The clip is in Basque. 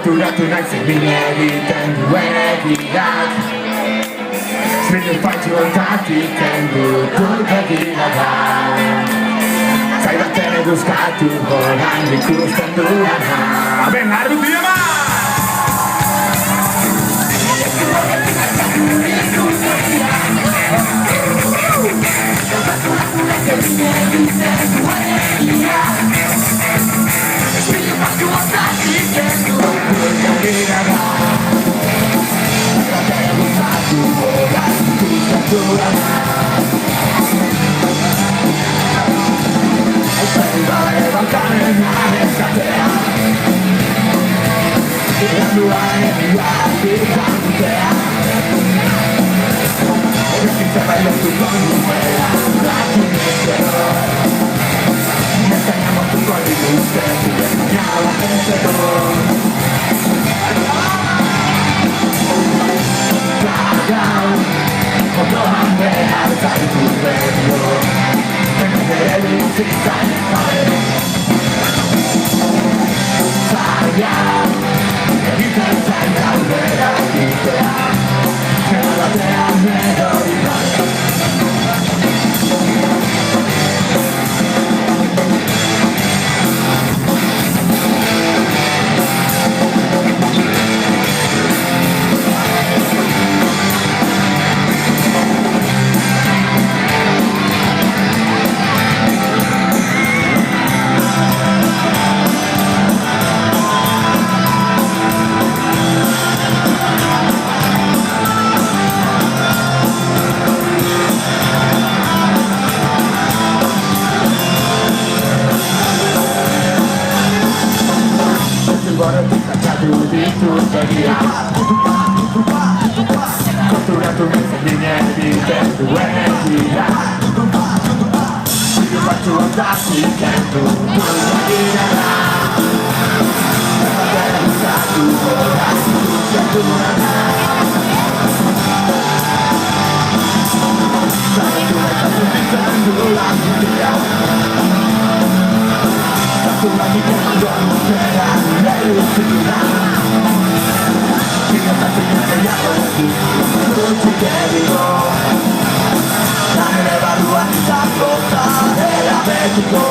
Konturatu naiz egin egiten duen egiak Zbirdu faltsu ontatik kendutu begirada Zaibaten eguzkatu goran ikusten duana Ben, arru diema! Konturatu naiz egin egiten duen egiak Zbirdu faltsu ontatik kendutu begirada Zaibaten eguzkatu goran ikusten duana Zaitu naiz asuntitzen duan gutia Zatuak ikenduan mutera nire uzina Dame le barruan izango zarela betiko